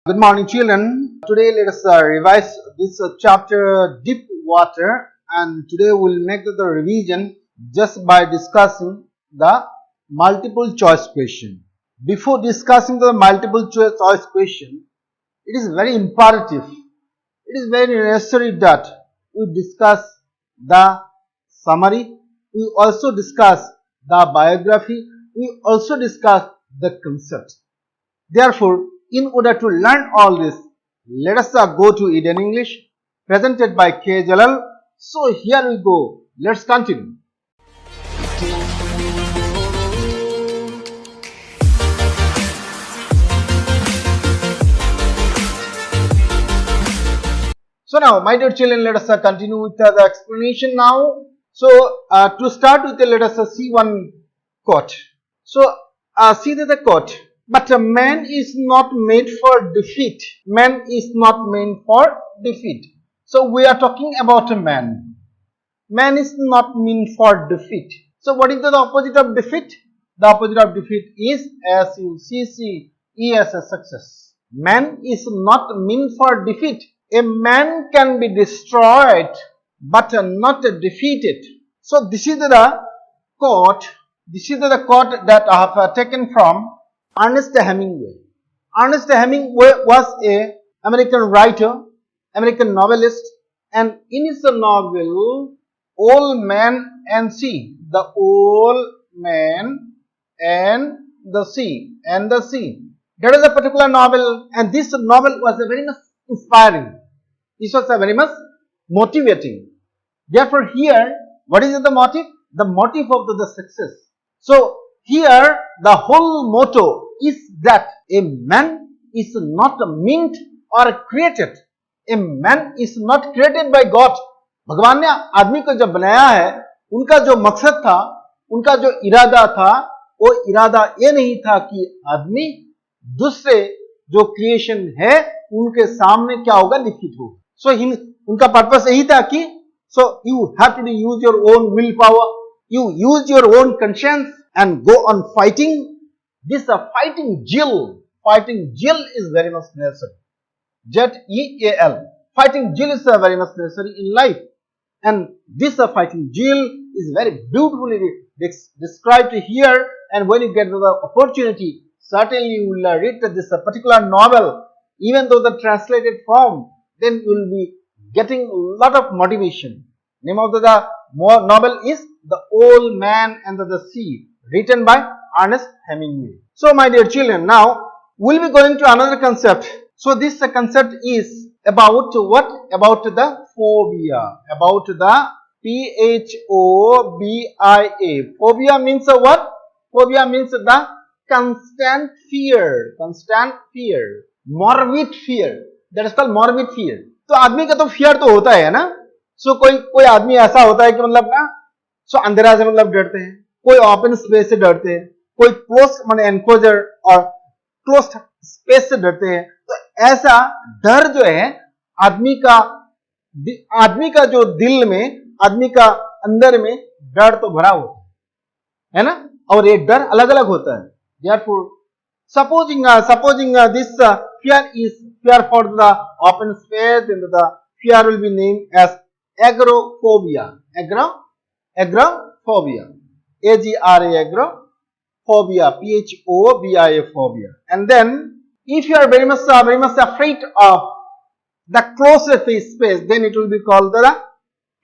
Good morning, children. Today let us revise this chapter Deep Water, and today we will make the revision just by discussing the multiple choice question. Before discussing the multiple choice question, it is very imperative, it is very necessary that we discuss the summary, we also discuss the biography, we also discuss the concept. Therefore, in order to learn all this, let us go to Eden English, presented by K. Jalal. So here we go. Let's continue. So now, my dear children, let us continue with the explanation now. So to start with, let us see one quote. So see the quote. But a man is not made for defeat. Man is not made for defeat. So we are talking about a man. Man is not meant for defeat. So what is the opposite of defeat? The opposite of defeat is S-U-C-C-E-S, success. Man is not meant for defeat. A man can be destroyed but not defeated. So this is the quote. This is the quote that I have taken from Ernest Hemingway. Ernest Hemingway was an American writer, American novelist, and in his novel Old Man and Sea, the Old Man and the Sea, that is a particular novel, and this novel was very much inspiring. This was very much motivating. Therefore, here, what is the motive? The motive of the success. So here the whole motto is that a man is not meant or created. A man is not created by God. भगवान ने आदमी को जब बनाया है, उनका जो मकसद था, उनका जो इरादा था, वो इरादा ये नहीं था कि आदमी दूसरे जो क्रिएशन है उनके सामने क्या होगा, डिफीट होगा. सो उनका पर्पस यही था कि so you have to use your own willpower, you use your own conscience and go on fighting. This fighting zeal is very much necessary. Z-E-A-L. Fighting zeal is very much necessary in life. And this fighting zeal is very beautifully described here. And when you get the opportunity, certainly you will read this particular novel, even though the translated form, then you will be getting a lot of motivation. Name of the novel is The Old Man and the Sea, written by Ernest Hemingway. So my dear children, now we will be going to another concept. So this concept is about what? About the phobia. About the P-H-O-B-I-A. Phobia means what? Phobia means the constant fear. Constant fear. Morbid fear. That is called morbid fear. तो आदमी का तो fear तो होता है ना. सो कोई आदमी ऐसा होता है कि मतलब ना, सो अंधेरा से मतलब डरते हैं, कोई ओपन स्पेस से डरते हैं, कोई क्लोज माने एनक्लोजर और क्लोज स्पेस से डरते हैं. तो ऐसा डर जो है आदमी का जो दिल में, आदमी का अंदर में डर तो भरा होता है ना, और ये डर अलग अलग होता है. Therefore, supposing this fear is fear for the open space, and the fear will be named as agoraphobia. Agoraphobia. A-G-R-A, agoraphobia. P-H-O-B-I-A, phobia. And then, if you are very much afraid of the closed space, then it will be called the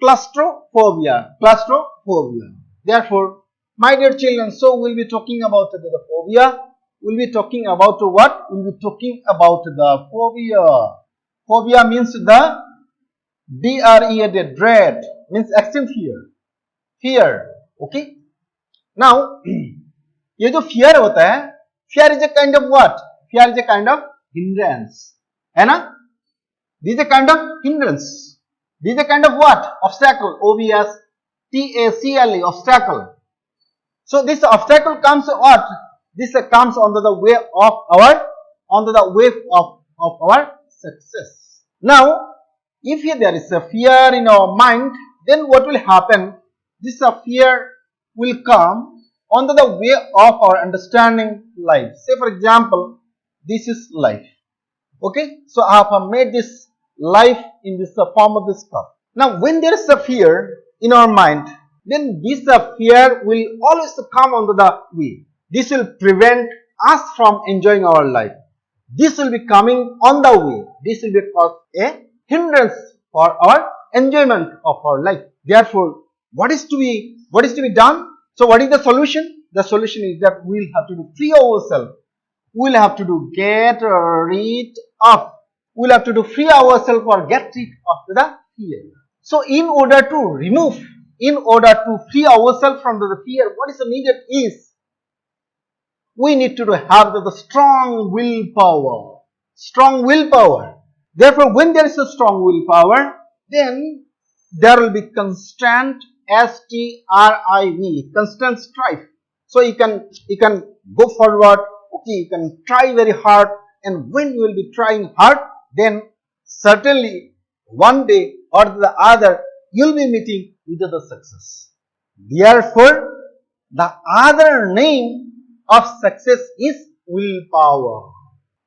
claustrophobia. Therefore, my dear children, so we will be talking about the phobia. We will be talking about what? We will be talking about the phobia. Phobia means the D-R-E-A, dread, means extreme fear. Okay. Now, ये जो fear होता है, fear is a kind of what? Fear is a kind of hindrance, है ना? This is a kind of hindrance. This is a kind of what? Obstacle. O-B-S-T-A-C-L-E, obstacle. So this obstacle comes what? This comes on the way of our success. Now, if there is a fear in our mind, then what will happen? This fear will come on the way of our understanding life. Say for example, this is life. Okay, so I have made this life in this form of this cup. Now, when there is a fear in our mind, then this fear will always come onto the way. This will prevent us from enjoying our life. This will be coming on the way. This will be a hindrance for our enjoyment of our life. Therefore, what is to be done? So, what is the solution? The solution is that we will have to do free ourselves. We will have to do get rid of. We will have to do free ourselves or get rid of the fear. So, in order to free ourselves from the fear, what is needed is we need to have the strong willpower. Strong willpower. Therefore, when there is a strong willpower, then there will be constant strive, constant strive. So you can go forward. Okay, you can try very hard, and when you will be trying hard, then certainly one day or the other you will be meeting with the success. Therefore, the other name of success is willpower.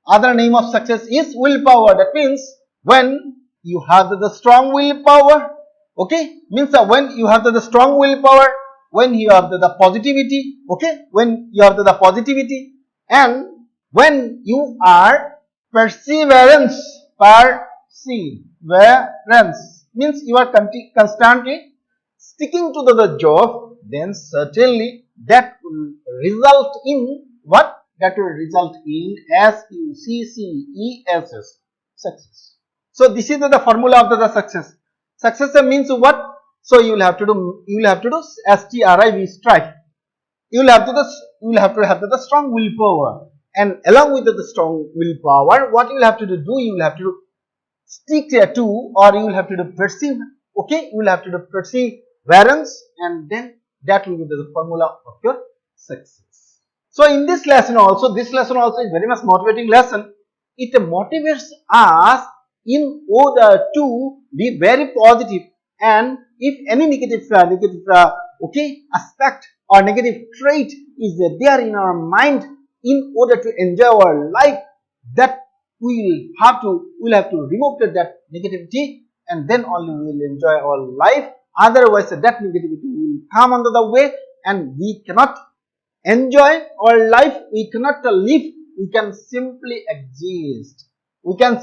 Other name of success is willpower. That means when you have the strong willpower, okay, means when you have the strong willpower, when you have the positivity, okay, when you have the positivity, and when you are perseverance means you are constantly sticking to the job, then certainly that will result in what? That will result in success. Success. So this is the formula of the success. Success means what? So you will have to do strive. You will have to have the strong willpower, and along with the strong willpower, what you will have to do? You will have to stick to, or you will have to do perceive. Okay, you will have to do perseverance, and then that will be the formula of your success. So in this lesson also is very much motivating lesson. It motivates us in order to be very positive, and if any negative aspect or negative trait is there in our mind, in order to enjoy our life, that we'll have to remove that negativity, and then only we will enjoy our life. Otherwise, that negativity will come under the way, and we cannot enjoy our life. We cannot live. We can simply exist. We cannot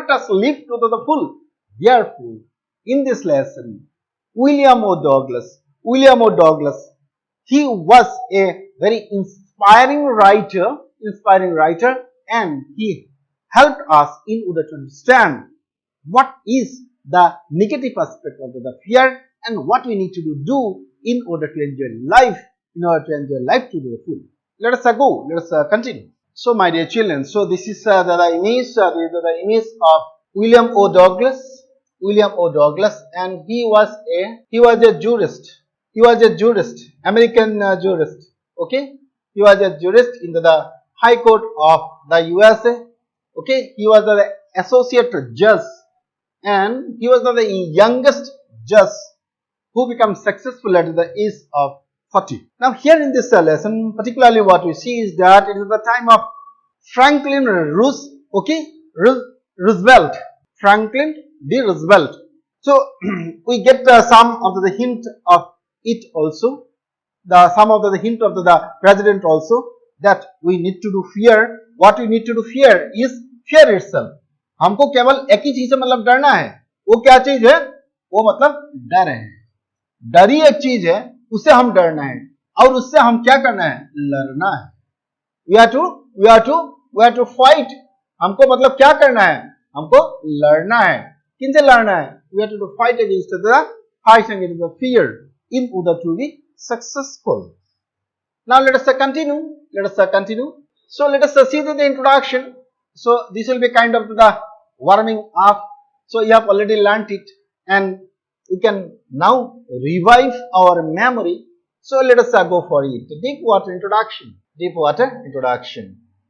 just live to the full. Therefore, in this lesson, William O. Douglas, he was a very inspiring writer, and he helped us in order to understand what is the negative aspect of the fear, and what we need to do in order to enjoy life, to the full. Let us continue. So, my dear children, so this is the image of William O. Douglas, and he was a jurist. American jurist. Okay, he was a jurist in the High Court of the USA. Okay, he was the associate judge, and he was the youngest judge who became successful at the age of 40. Now, here in this lesson, particularly what we see is that it is the time of Franklin Roosevelt. Franklin D. Roosevelt. So, we get some of the hint of it also. Some of the hint of the president also, that we need to do fear. What we need to do fear is fear itself. हमको केवल एक ही चीज से मतलब डरना है. वो क्या चीज है? वो मतलब डर है. डर ही एक चीज है, उससे हम डरना है, और उससे हम क्या करना है? लड़ना है. We have to fight. हमको मतलब क्या करना है? हमको लड़ना है. किनसे लड़ना है? We have to fight against the fear in order to be successful. Now let us continue. So let us see the introduction. So this will be kind of the warming up. So you have already learnt it, and we can now revive our memory. So let us go for it. Deep water introduction.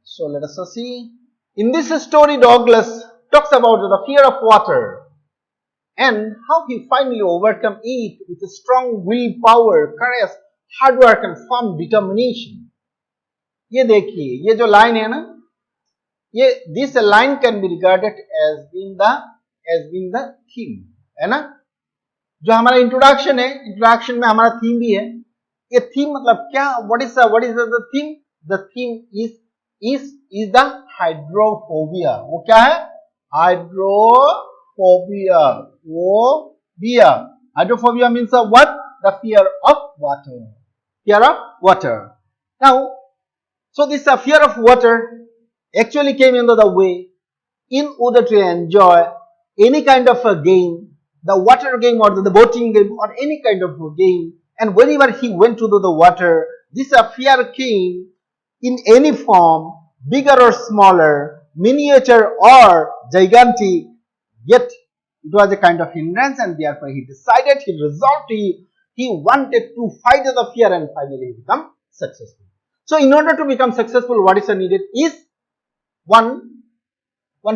So let us see. In this story, Douglas talks about the fear of water and how he finally overcome it with a strong willpower, courage, hard work and firm determination. ये देखिए, ये जो line है ना, this line can be regarded as being the theme, है ना. जो हमारा इंट्रोडक्शन है, इंट्रोडक्शन में हमारा थीम भी है. ये थीम मतलब क्या, what is the theme? The theme is the hydrophobia. वो क्या है? Hydrophobia. Hydrophobia means what? The fear of water. Fear of water. Now, so this fear of water actually came into the way in order to enjoy any kind of a game, the water game or the boating game or any kind of a game. And whenever he went to the water, this fear came in any form, bigger or smaller, miniature or gigantic, yet it was a kind of hindrance, and therefore he decided, he resolved, he wanted to fight the fear and finally become successful. So in order to become successful, what is needed is one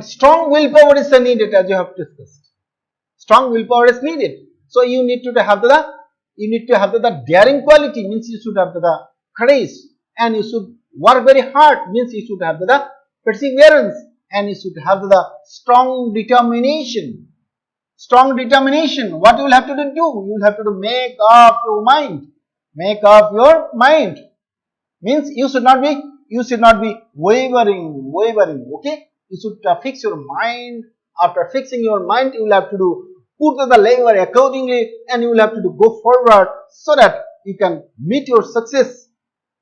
strong willpower is needed, as you have discussed. Strong willpower is needed. So you need to have the daring quality, means you should have the courage, and you should work very hard, means you should have the perseverance, and you should have the strong determination. Strong determination. What you will have to do? You will have to make up your mind. Make up your mind. Means you should not be wavering. Okay? You should fix your mind. After fixing your mind, you will have to put the labor accordingly, and you will have to go forward so that you can meet your success.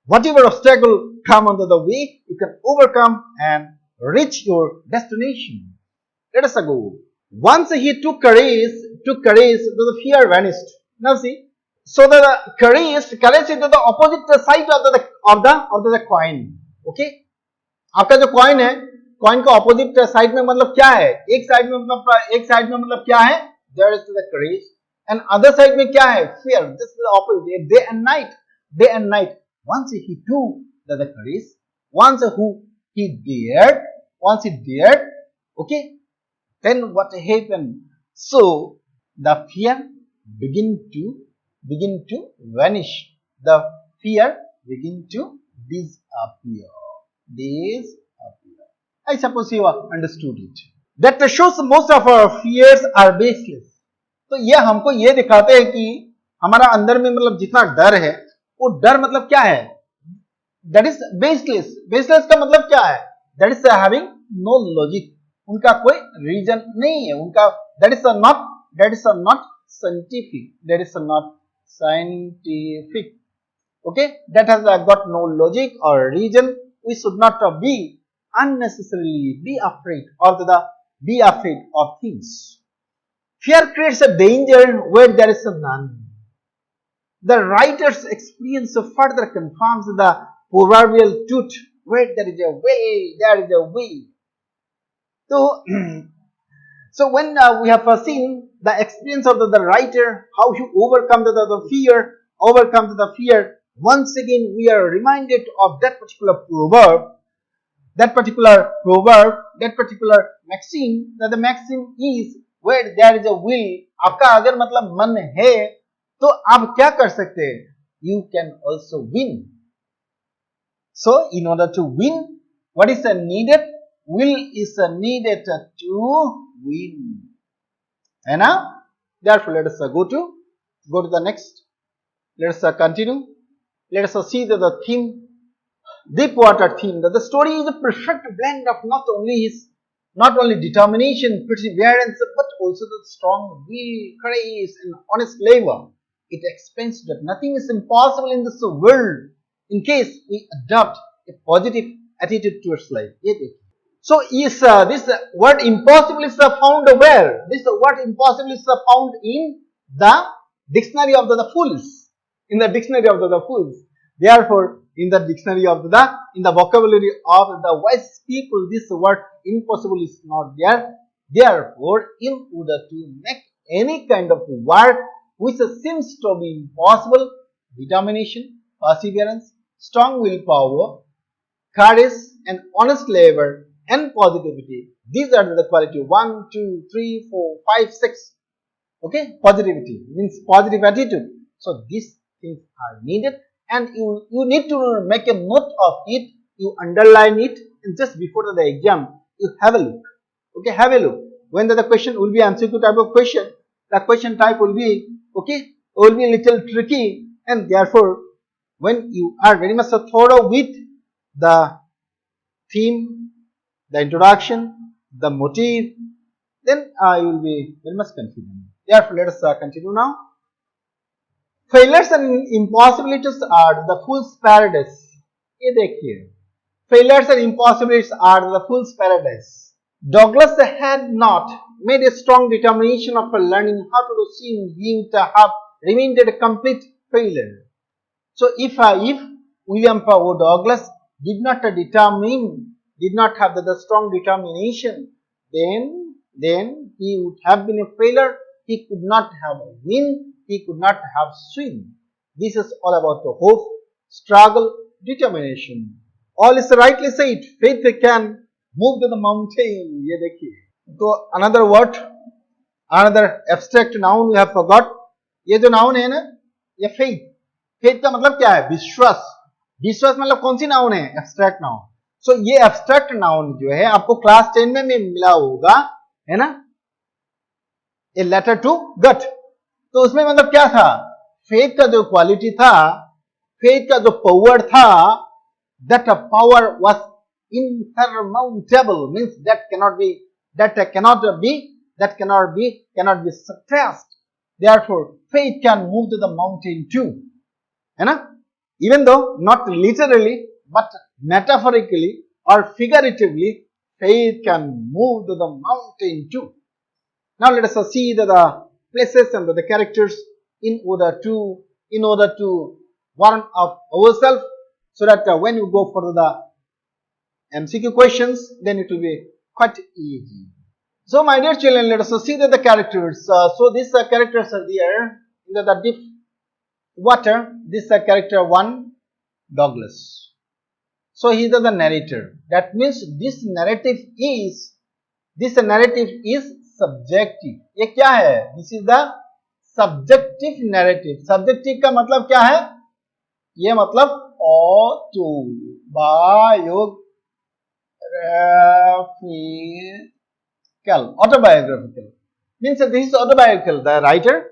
Whatever obstacle come under the way, you can overcome and reach your destination. Let us go. Once he took courage, the fear vanished. Now see, so the courage is the opposite side of the coin. Okay? आपका जो coin है, coin का opposite side में मतलब क्या है? एक side में मतलब क्या है? There is the courage, and other side में क्या है? Fear. This is the opposite. Day and night. Once he took the courage, once he dared, okay. Then what happened? So the fear begin to vanish. The fear begin to disappear. I suppose you have understood it. That shows most of our fears are baseless. तो ये हमको ये दिखाते हैं कि हमारा अंदर में मतलब जितना डर है, वो डर मतलब क्या है? That is baseless. Baseless का मतलब क्या है? That is having no logic. उनका कोई रीजन नहीं है. उनका that is not scientific. Okay, that has got no logic or reason. We should not be unnecessarily be afraid of things. Fear creates a danger where there is none. The writer's experience further confirms the proverbial truth: where there is a will, there is a way. So when we have seen the experience of the writer, how he overcome the fear, once again we are reminded of that particular proverb, that particular maxim. That the maxim is, where there is a will, आपका अगर मतलब मन है तो आप क्या कर सकते हैं? You can also win. So in order to win, what is needed? Will is needed to win. And now, therefore, let us go to the next. Let us continue. Let us see the theme, deep water theme. That the story is a perfect blend of not only determination, perseverance, but also the strong will, courage, and honest labor. It explains that nothing is impossible in this world in case we adopt a positive attitude towards life. So is this word impossible is found where? This word impossible is found in the dictionary of the fools. In the dictionary of the fools. Therefore, in the dictionary of in the vocabulary of the wise people, this word impossible is not there. Therefore, in order to make any kind of work which seems to be impossible, determination, perseverance, strong willpower, courage, and honest labor, and positivity. These are the quality 1, 2, 3, 4, 5, 6. Okay, positivity means positive attitude. So these things are needed, and you need to make a note of it. You underline it, and just before the exam, you have a look. Okay, have a look. When the question will be MCQ type of question, the question type will be will be a little tricky, and therefore, when you are very much thorough with the theme, the introduction, the motive, then you will be very much confident. Therefore, let us continue now. Failures and impossibilities are the fool's paradise. ये देखिए, failures and impossibilities are the fool's paradise. Douglas had not made a strong determination of learning how to do swim, he would have remained a complete failure. So, if William Douglas did not have the strong determination, then he would have been a failure. He could not have win. He could not have swim. This is all about the hope, struggle, determination. All is rightly said. Faith can move to the mountain. ये देखिए. So another word, another abstract noun we have forgot. ये जो noun है ना, ये faith. Faith का मतलब क्या है? विश्वास. विश्वास मतलब कौन सी noun है? Abstract noun. So ये abstract noun जो है आपको क्लास 10 में मिला होगा, है ना? A letter to gut. तो उसमें मतलब क्या था? फेथ का जो क्वालिटी था, फेथ का जो पावर था, that power was insurmountable, means that cannot be suppressed. Therefore, faith can move to the mountain too, है ना? Even though not literally but metaphorically or figuratively, faith can move to the mountain too. Now let us see the places and the characters in order to warn of ourselves, so that when you go for the MCQ questions, then it will be quite easy. So my dear children, let us see the characters. So these characters are there in the deep water. This character 1, Douglas. So he is the narrator. That means this narrative is subjective. ये क्या है? This is the subjective narrative. Subjective का मतलब क्या है? ये मतलब autobiographical. Means that this is autobiographical. The writer,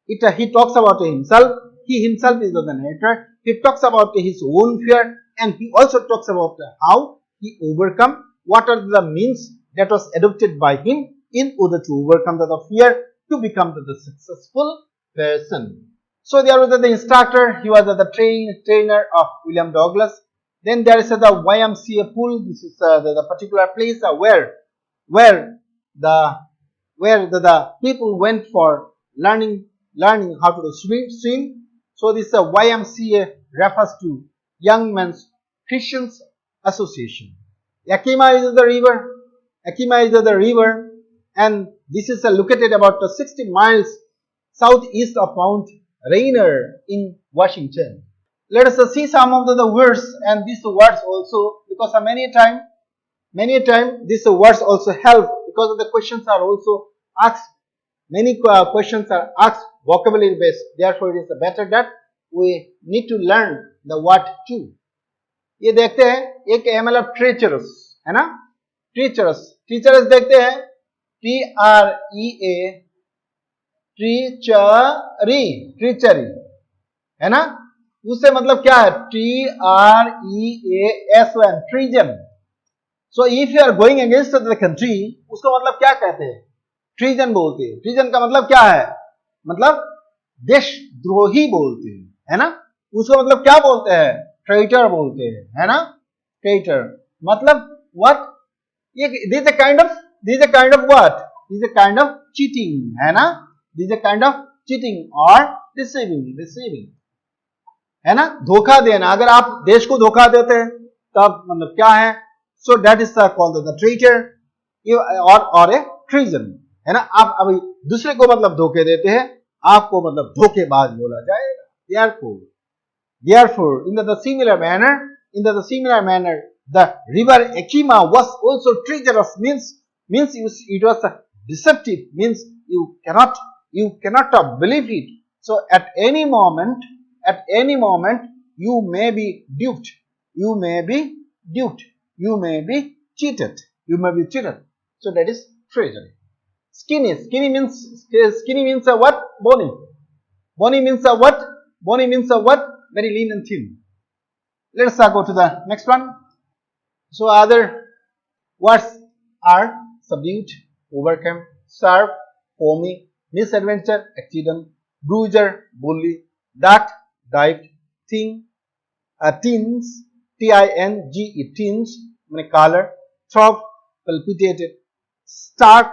he talks about himself. He himself is the narrator. He talks about his own fear, and he also talks about how he overcome, what are the means that was adopted by him in order to overcome the fear to become the successful person. So there was the instructor. He was the trainer of William Douglas. Then there is the YMCA pool. This is the particular place where the people went for learning how to swim. So this YMCA refers to Young Men's Christians Association. Yakima is the river, and this is located about 60 miles southeast of Mount Rainier in Washington. Let us see some of the words, and these words also, because many a time these words also help, because the questions are also asked. Many questions are asked vocabulary based. Therefore, it is better that we need to learn the word too. ये देखते हैं एक मतलब treacherous है ना, treacherous देखते हैं treachery है ना, उससे मतलब क्या है? treason. So if you are going against the country, उसको मतलब क्या कहते हैं? treason बोलते हैं. treason का मतलब क्या है? मतलब देशद्रोही बोलते हैं, है ना. उसको मतलब क्या बोलते हैं? traitor बोलते हैं, है ना. traitor मतलब what? This is a kind of what? This is a kind of cheating, है ना. This is a kind of cheating or receiving, है ना. धोखा देना. अगर आप देश को धोखा देते हैं तब मतलब क्या है? So that is called the traitor or a treason, है ना. आप अभी दूसरे को मतलब धोखे देते हैं, आपको मतलब धोखेबाज बोला जाएगा. Therefore, in the similar manner, the river Yakima was also treacherous. Means it was deceptive. Means you cannot believe it. So at any moment, you may be duped. you may be cheated. You may be cheated. So that is treachery. Skinny. Skinny means a what? Bony. Bony means a what? Bony means a what? Very lean and thin. Let us go to the next one. So other words are subdued, overcome, serve, foamy, misadventure, accident, bruiser, bully, dart, dived, thing, teens, T-I-N-G-E, teens, color, throb, palpitated, stark,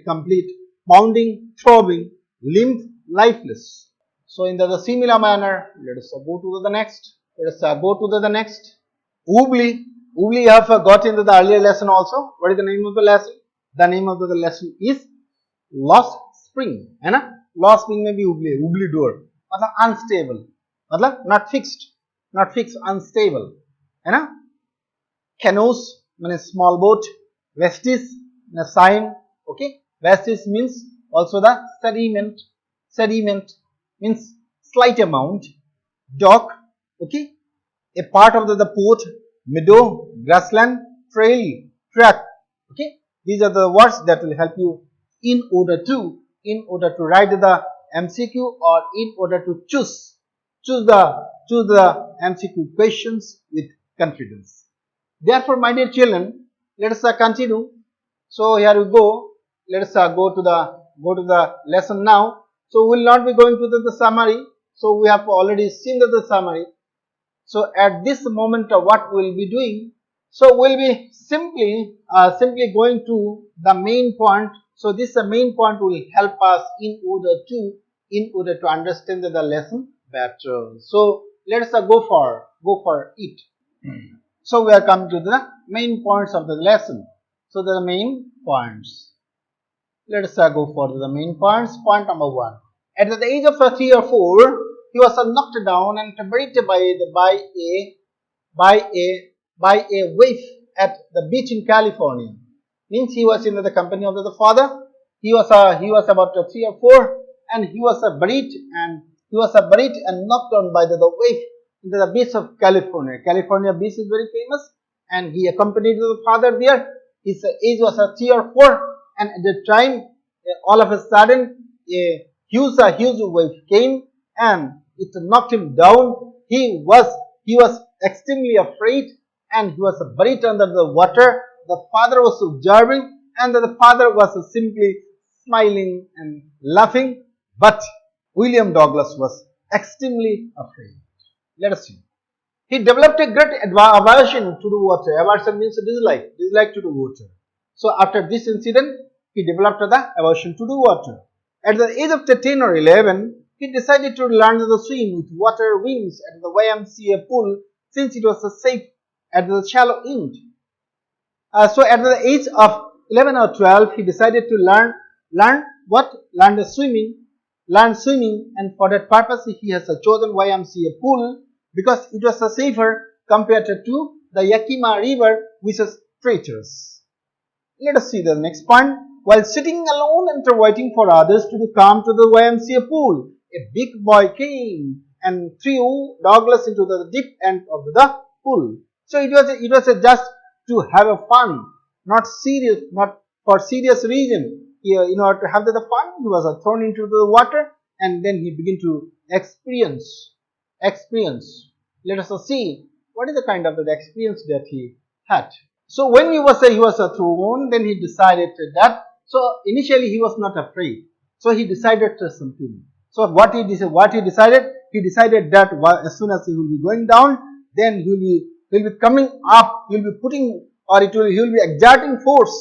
complete, pounding, throbbing, limp, lifeless. So in the similar manner, let us go to the next. Let us go to the next. Oobly. Oobly you have got into the earlier lesson also. What is the name of the lesson? The name of the lesson is Lost Spring. है ना? Lost Spring में भी oobly, oobly door. मतलब unstable. मतलब not fixed. Not fixed, unstable. है ना? Canoes means small boat. Vestis means sign. Okay. Vestis means also the sediment. Sediment means slight amount. Dock. Okay. A part of the port, meadow, grassland, trail, track. Okay, these are the words that will help you in order to write the MCQ or in order to choose the MCQ questions with confidence. Therefore, my dear children, let us continue. So here we go. Let us go to the lesson now. So we will not be going to the summary. So we have already seen the summary. So at this moment what we will be doing, so we will be simply going to the main point. So this main point will help us in order to understand the lesson better. So let us go for it. So we are coming to the main points of the lesson. So the main points. Let us go for the main points. Point number 1. At the age of 3 or 4, he was knocked down and buried by a wave at the beach in California. Means he was in the company of the father. He was about 3 or 4, and he was buried and knocked down by the wave into the beach of California. California beach is very famous, and he accompanied the father there. His age was 3 or 4, and at the time, all of a sudden, a huge wave came and it knocked him down. He was extremely afraid, and he was buried under the water. The father was observing, and the father was simply smiling and laughing. But William Douglas was extremely afraid. Let us see. He developed a great aversion to the water. Aversion means dislike to the water. So after this incident, he developed the aversion to the water. At the age of 10 or 11, he decided to learn to swim with water wings at the YMCA pool, since it was safe at the shallow end. So at the age of 11 or 12, he decided to learn swimming, and for that purpose he has chosen YMCA pool because it was safer compared to the Yakima River, which is treacherous. Let us see the next point. While sitting alone and waiting for others to come to the YMCA pool, a big boy came and threw Douglas into the deep end of the pool. So it was just to have a fun, not for serious reason. In order to have the fun, he was thrown into the water, and then he began to experience. Let us see what is the kind of the experience that he had. So when he was thrown, then he decided that. So initially he was not afraid. So he decided to something. So what he decided? He decided that as soon as he will be going down, then he will be coming up. He will be putting, or he will be exerting force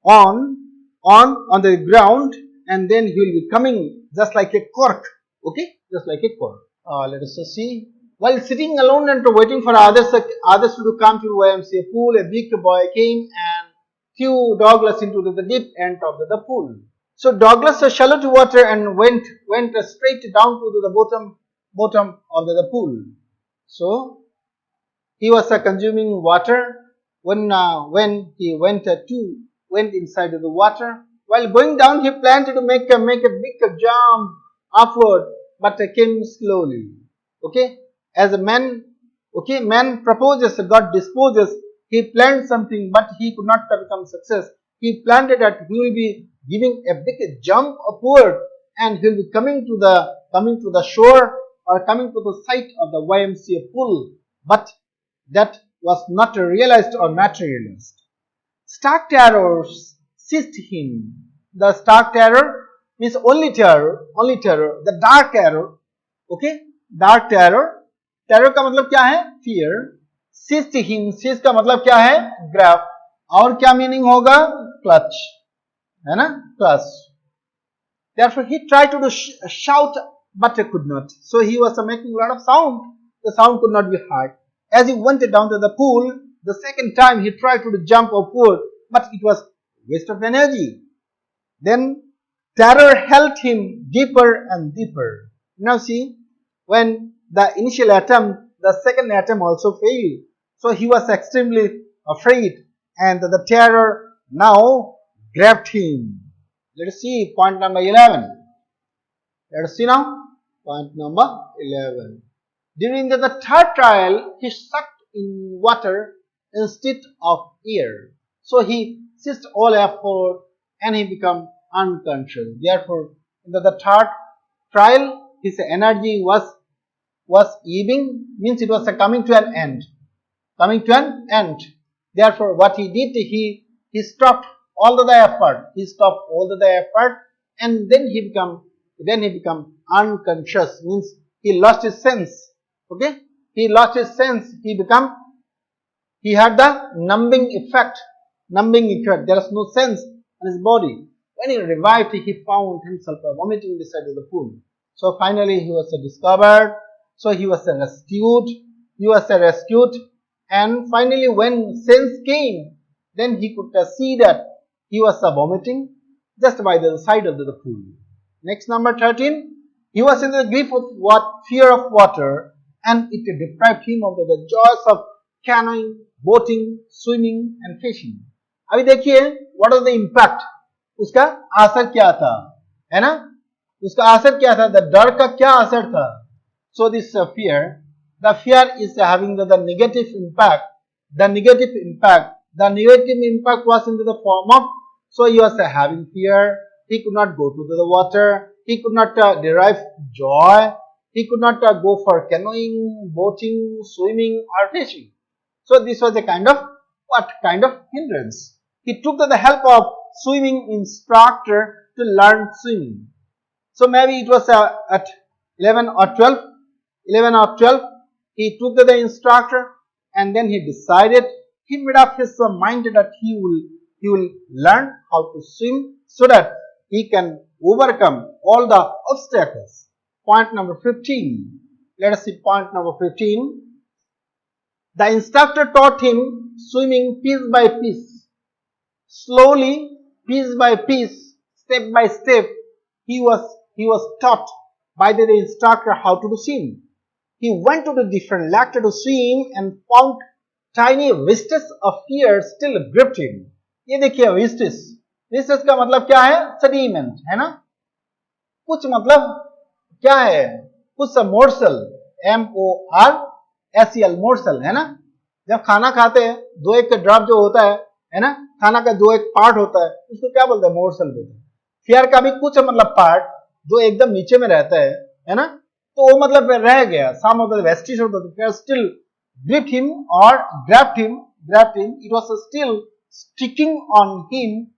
on the ground, and then he will be coming just like a cork. Okay, just like a cork. Let us see. While sitting alone and waiting for others to come to YMCA pool, a big boy came and threw Douglas into the deep end of the pool. So Douglas shallow to water and went straight down to the bottom of the pool. So he was consuming water when he went inside the water. While going down, he planned to make a big jump upward, but came slowly. Okay, as a man proposes, God disposes. he planned something, but he could not become success. He planned that he will be giving a big jump upward, and he will be coming to the shore or coming to the site of the YMCA pool, but that was not realized or materialized. Stark terrors seized him. The stark terror means only terror, the dark terror, okay, dark terror. terror का मतलब क्या है? fear. seized him, seize का मतलब क्या है? grab. और क्या मीनिंग होगा? clutch, है ना? clutch. Therefore he tried to shout but could not. So he was making a lot of sound. The sound could not be heard. As he went down to the pool, the second time he tried to jump upward, but it was waste of energy. Then terror held him deeper and deeper. Now see, when the initial attempt, the second attempt also failed. So he was extremely afraid, and the terror now grabbed him. Let us see point number 11. Let us see now point number 11. During the third trial, he sucked in water instead of air. So he ceased all effort and he became unconscious. Therefore, in the third trial, his energy was ebbing, means it was coming to an end. Coming to an end. Therefore, what he did, he stopped all the effort. He stopped all the effort, and then he become unconscious, means he lost his sense. Okay, he lost his sense. He had the numbing effect. There is no sense in his body. When he revived, he found himself vomiting beside the pool. So finally, he was discovered. So he was rescued. And finally, when sense came, then he could see that he was vomiting just by the side of the pool. Next, number 13. He was in the grip of fear of water, and it deprived him of the joys of canoeing, boating, swimming and fishing. अभी देखिए what was the impact, उसका असर क्या था, है ना, उसका असर क्या था, the डर का क्या असर था. So this fear, the fear is having the negative impact. The negative impact was in the form of, so he was having fear. He could not go to the water. He could not derive joy. He could not go for canoeing, boating, swimming or fishing. So this was a kind of hindrance. He took the help of swimming instructor to learn swimming. So maybe it was at 11 or 12. He took the instructor, and then he made up his mind that he will learn how to swim so that he can overcome all the obstacles. Point number 15. Let us see point number 15. The instructor taught him swimming piece by piece. Slowly, piece by piece, step by step, he was taught by the instructor how to swim. He went to the different lecture to swim and found tiny vistas of fear still gripped him. ये देखिए vistas का मतलब क्या है? Sediment, है ना? कुछ मतलब क्या है? कुछ morsel, morsel, morsel, है ना? जब खाना खाते हैं, दो एक ड्रॉप जो होता है ना, खाना का जो एक पार्ट होता है, उसको क्या बोलते हैं? मोर्सल बोलते हैं. फेयर का भी कुछ मतलब पार्ट जो एकदम नीचे में रहता है ना, तो वो मतलब रह गया. Some of the vestige of the fear still gripped him or grabbed him. It was still sticking on him.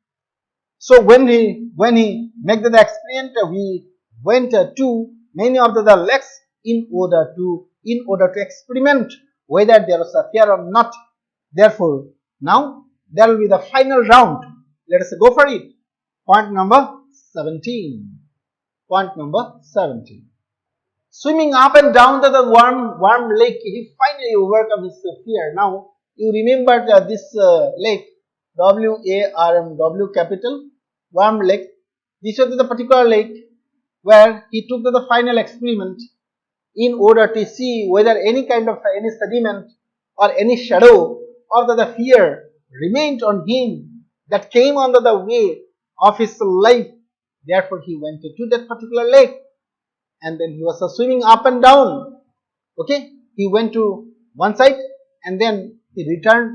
So when he made the experiment, we went to many of the lakes in order to experiment whether there was a fear or not. Therefore, now there will be the final round. Let us go for it. Point number 17. Swimming up and down to the warm lake, he finally overcome his fear. Now, you remember this lake, W-A-R-M, capital, warm lake. This was the particular lake where he took the final experiment in order to see whether any sediment or any shadow of the fear remained on him that came under the way of his life. Therefore, he went to that particular lake, and then he was swimming up and down. Okay, he went to one side, and then he returned,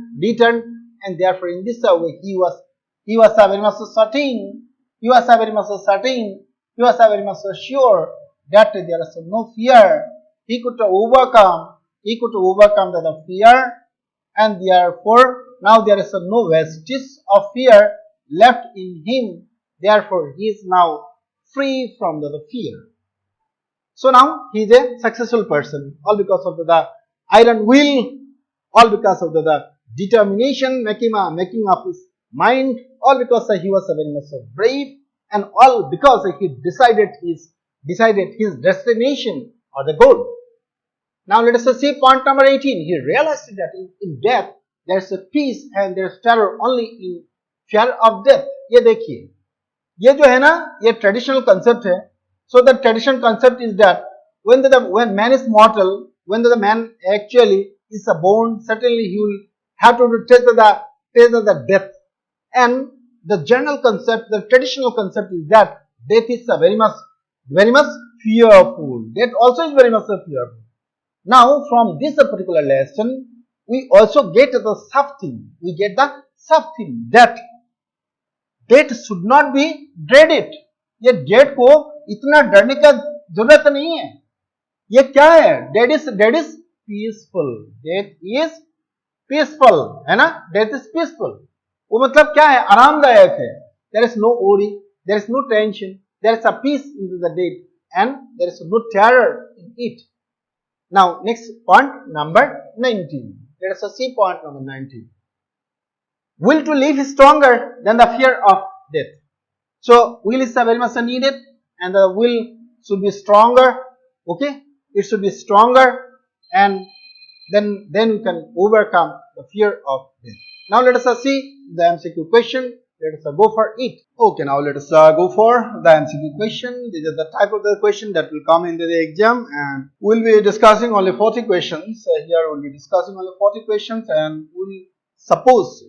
and therefore in this way he was very much certain, he was very much sure that there is no fear. He could overcome the fear, and therefore now there is no vestige of fear left in him. Therefore he is now free from the fear. So now he is a successful person, all because of the iron will, all because of the determination, making up his mind, all because he was very much brave, and all because he decided his destination or the goal. Now let us see point number 18. He realized that in death there is a peace and there is terror only in fear of death. ये देखिए, ये जो है ना, ये traditional concept है. So the traditional concept is that when man is mortal, when the man actually is born, certainly he will have to taste the death. And the general concept, the traditional concept is that death is very much fearful. Death also is very much fearful. Now from this particular lesson, we also get the something. We get the something that death should not be dreaded. ये death को इतना डरने का जरूरत नहीं है. ये क्या है? Death is peaceful. Death is peaceful, है ना? Death is peaceful. वो मतलब क्या है? आरामदायक है. There is no worry, there is no tension, there is a peace in the death, and there is no terror in it. Now next point number 19. Let us see point number 19. Will to live is stronger than the fear of death. So will is very much needed, and the will should be stronger. Okay, it should be stronger, and then we can overcome the fear of death. Now let us see the MCQ question. Let us go for it. Okay, now let us go for the MCQ question. This is the type of the question that will come into the exam, and we'll be discussing only 40 questions. Here we'll be discussing only 40 questions, and we suppose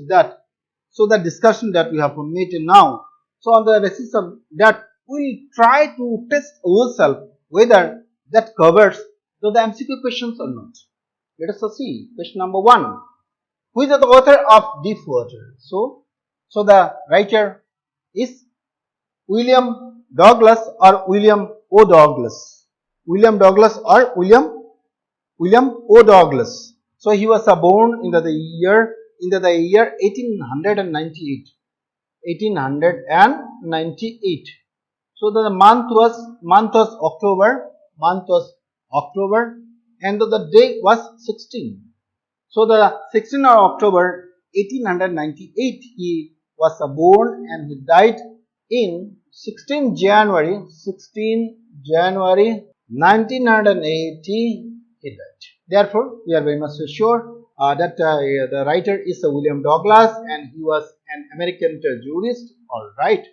that, so the discussion that we have made now, so on the basis of that, we try to test ourselves whether that covers the MCQ questions or not. Let us see question number 1. Who is the author of Deep Water? So the writer is William Douglas or William O. Douglas. William Douglas or William O. Douglas. So he was born in the year 1898. 1898. So the month was October, and the day was 16. So the 16th of October 1898 he was born, and he died in 16 January 1980 he died. Therefore we are very much sure that the writer is William Douglas, and he was an American jurist. Alright,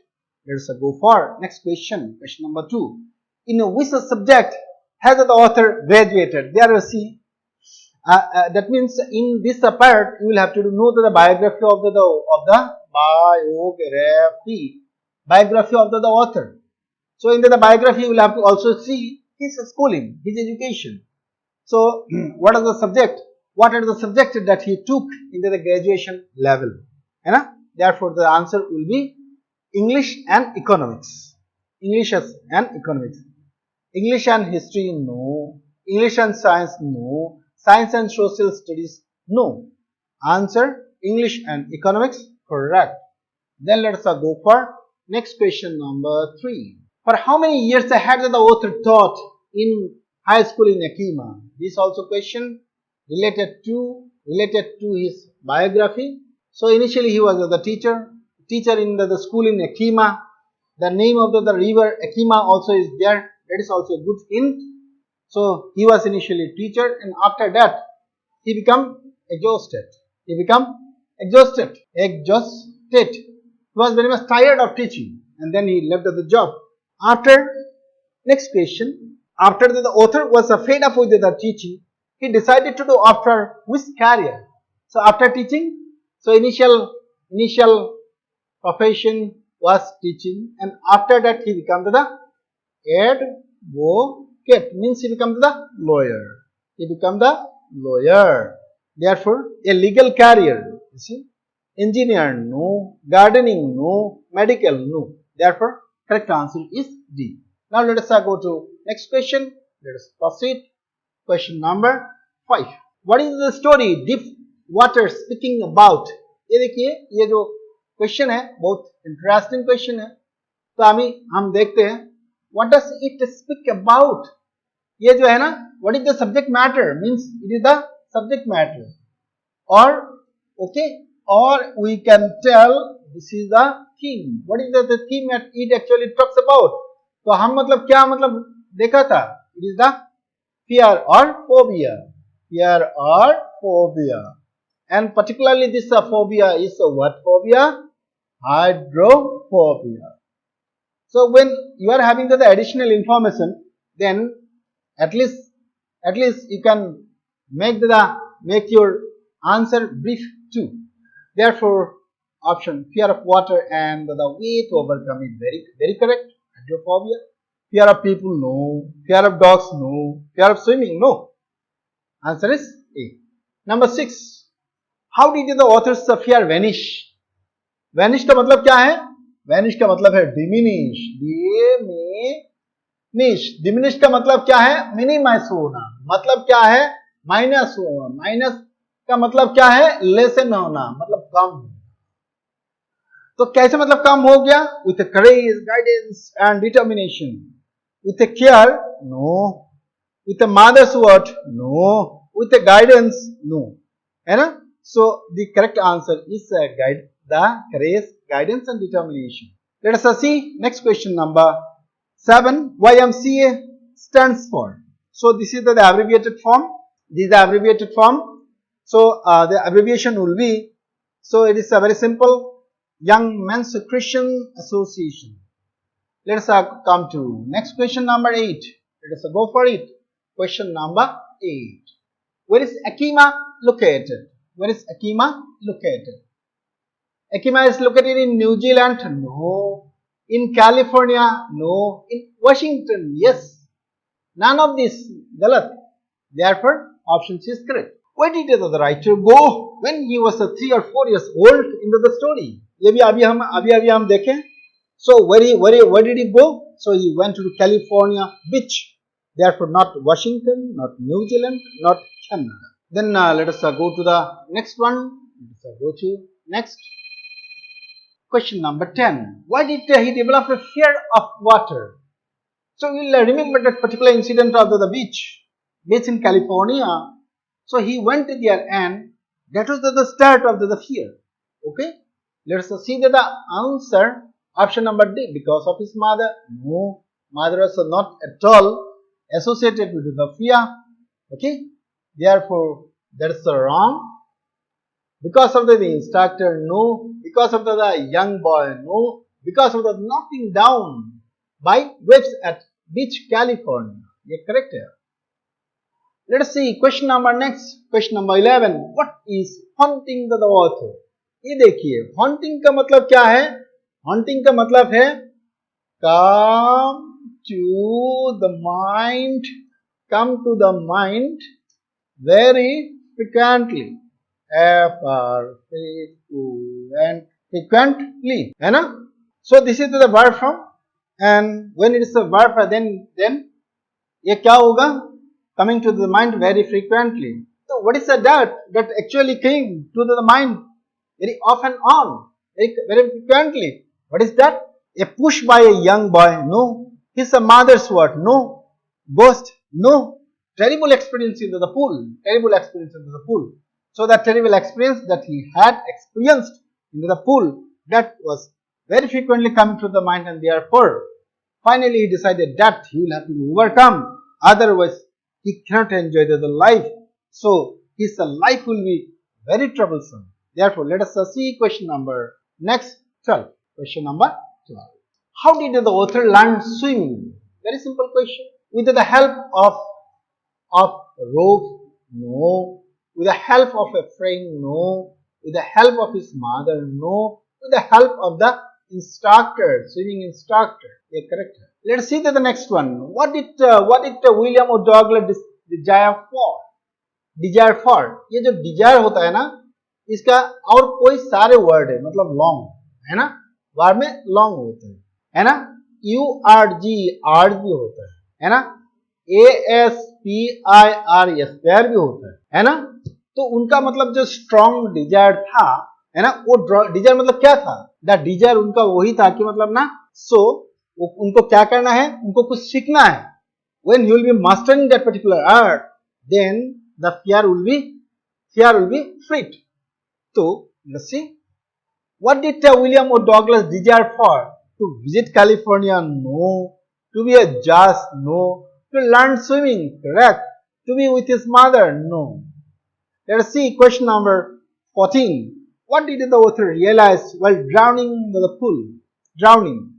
let us go for next question. Question number 2. In which subject has the author graduated? There you see, that means in this part you will have to know the biography of the author. So in the biography you will have to also see his schooling, his education. So what are the subject? What are the subjects that he took into the graduation level? Therefore the answer will be English and economics. English and history, no. English and science, no. Science and social studies, no. Answer English and economics, correct. Then let us go for next question number 3. For how many years had the author taught in high school in Yakima? This also question related to his biography. So initially he was the teacher in the school in Yakima. The name of the river Yakima also is there. That is also a good hint. So he was initially teacher, and after that he become exhausted. He was very much tired of teaching, and then he left the job. Next question. After the author was fed up with the teaching, he decided to do after which career? So after teaching, so initial profession was teaching, and after that he became the advocate, means he became the lawyer. Therefore, a legal career, you see, engineer, no, gardening, no, medical, no. Therefore, correct answer is D. Now let us go to next question. Let us proceed. Question number 5. What is the story deep water speaking about? ये देखिए, ये जो question है बहुत interesting question है. तो हम देखते हैं what does it speak about. ये जो है ना, what is the subject matter, means it is the subject matter, or okay, or we can tell this is the theme. What is the theme that it actually talks about? तो हम मतलब क्या मतलब देखा था, it is the fear or phobia, fear or phobia, and particularly this phobia is what phobia? Hydrophobia. So when you are having the additional information, then at least you can make your answer brief too. Therefore, option fear of water and the way to overcome it very correct. Hydrophobia. Fear of people, no. Fear of dogs, no. Fear of swimming, no. Answer is A. Number 6. How did the author's fear vanish? Vanish का मतलब क्या है? Vanish का मतलब है diminish. Diminish का मतलब क्या है? Minimize होना. मतलब क्या है? Minus होना. Minus का मतलब क्या है? Lessen होना. मतलब कम. तो कैसे मतलब कम हो गया? With a courage, guidance and determination. With a care? No. With a mother's word? No. With a guidance? No. है ना? So the correct answer is the courage, guidance and determination. Let us see next question number 7. YMCA stands for. So this is the abbreviated form. This is the abbreviated form. So the abbreviation will be, so it is a very simple, Young Men's Christian Association. Let us come to next question number 8. Let us go for it. Question number 8. Where is Akima located? Where is Akima located? Akima is located in New Zealand? No. In California? No. In Washington? Yes. None of this. Galat. Therefore, option C is correct. Where did the writer go when he was 3 or 4 years old in the story? ये भी अभी हम देखें. So where did he go? So he went to California beach. Therefore, not Washington, not New Zealand, not Canada. Then let us go to the next one. Let us go to next. Question number 10. Why did he develop a fear of water? So you will remember that particular incident of the beach in California. So he went there and that was the start of the fear. Okay. Let us see the answer. Option number D, because of his mother. No, mother was not at all associated with the fear. Okay. Therefore, that's wrong. Because of the instructor, no. Because of the young boy, no. Because of the knocking down by waves at beach, California. Yeah, correct here. Let us see question number next. Question number 11. What is haunting the author? ये देखिए, haunting का मतलब क्या है? Haunting का मतलब है come to the mind very frequently. And frequently, है ना? So this is the verb form, and when it is a verb, then ये क्या होगा? Coming to the mind very frequently. So what is the that actually came to the mind very often on, very frequently? What is that? A push by a young boy? No. His mother's word? No. Ghost? No. Terrible experience in the pool. Terrible experience in the pool. So that terrible experience that he had experienced in the pool, that was very frequently coming to the mind, and therefore finally he decided that he will have to overcome. Otherwise, he cannot enjoy the life. So his life will be very troublesome. Therefore, let us see question number next 12. Question number 12. How did the author learn swimming? Very simple question. With the help of rope? No. With the help of a friend? No. With the help of his mother? No. With the help of the instructor, swimming instructor. Yeah, correct. Let us see the next one. What did William O'Douglas desire for? Desire for, ये जो Dzire होता है ना, इसका और कोई सारे word है, मतलब लॉन्ग है ना, वर्ड में लॉन्ग होते हैं, है ना, यू आर जी आर्ज भी होता है ना, A S P I R Aspire भी होता है ना। तो उनका मतलब जो स्ट्रॉन्ग डिजायर था, है ना, वो डिजायर मतलब क्या था, द डिजायर उनका वही था कि मतलब ना, सो उनको क्या करना है, उनको कुछ सीखना है। When you will be mastering that particular art, then the fear will be freed. So let's see, what did William O. Douglas desire for? To visit California? No. To be a judge? No. To learn swimming? Correct. To be with his mother? No. Let us see question number 14. What did the author realize while drowning in the pool? Drowning.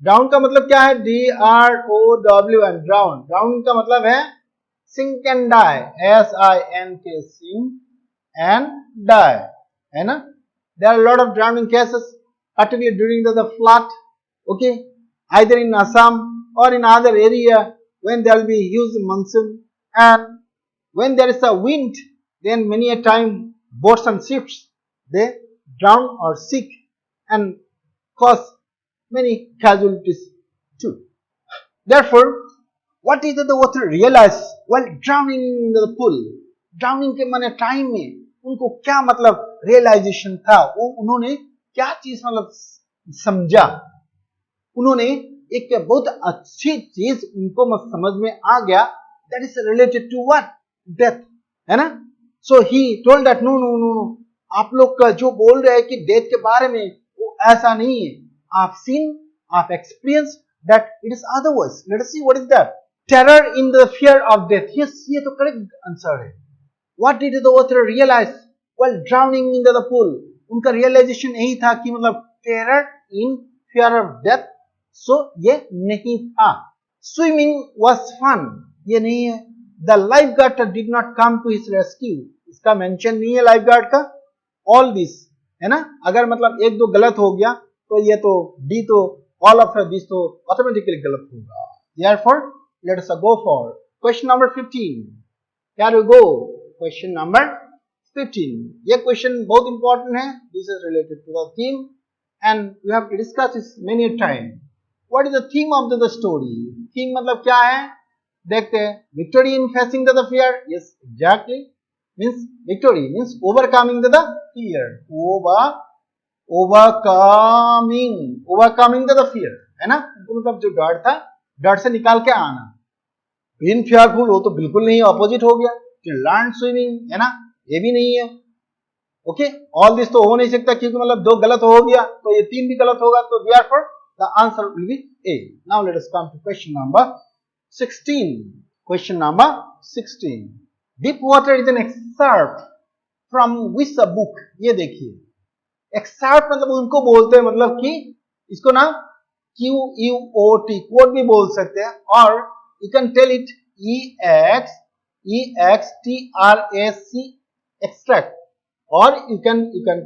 Drown का मतलब क्या है, DROWN, drown. Drown का मतलब है sink and die, SINK, sink and die, है ना। There are lot of drowning cases particularly during the flood, okay, either in Assam or in other area when there will be huge monsoon, and when there is a wind, then many a time boats and ships they drown or sink and cause many casualties too. Therefore, what did the author realize while drowning in the pool? Drowning के माने time में उनको क्या मतलब realisation था, वो उन्होंने क्या चीज मतलब समझा, उन्होंने एक बहुत अच्छी चीज उनको समझ में आ गया, that is related to what? Death, है ना। So he told that no, आप लोग का जो बोल रहे हैं कि डेथ के बारे में, वो ऐसा नहीं है। I've seen, I've experienced that it is otherwise. Let us see what is that. Terror in the fear of death. Yes, ये तो correct answer है। What did the author realize while drowning in the pool? उनका realization यही था कि मतलब terror in fear of death, so ये नहीं था। Swimming was fun, ये नहीं है। The lifeguard did not come to his rescue, इसका mention नहीं है lifeguard का। All this, है ना, अगर मतलब एक दो गलत हो गया तो ये तो डी तो all of this तो ऑटोमेटिकली गलत होगा। Therefore, let us go for question number 15. Here we go, question number 15. ये question बहुत important है, this is related to the theme and we have to discuss this many times. What is the theme of the story? Theme मतलब क्या है, देखते हैं। Victory in facing the fear, yes, exactly, means victory means overcoming the fear, overcoming the fear, है ना, मतलब जो डर था, डर से निकाल के आना। इन fearful हो तो बिल्कुल नहीं, ऑपोजिट हो गया। लर्न स्विमिंग, है ना, ये भी नहीं है। ओके, ऑल दिस तो हो नहीं सकता क्योंकि मतलब दो गलत हो गया तो ये तीन भी गलत होगा, तो therefore the answer will be A. Now let us come to question number 16. Question number 16. Deep water is an excerpt from which a book? ये देखिए, एक्सर्प्ट मतलब उनको बोलते हैं, मतलब कि इसको ना QUOT कोट भी बोल सकते हैं, और you can tell it EXTRAC extract, और you can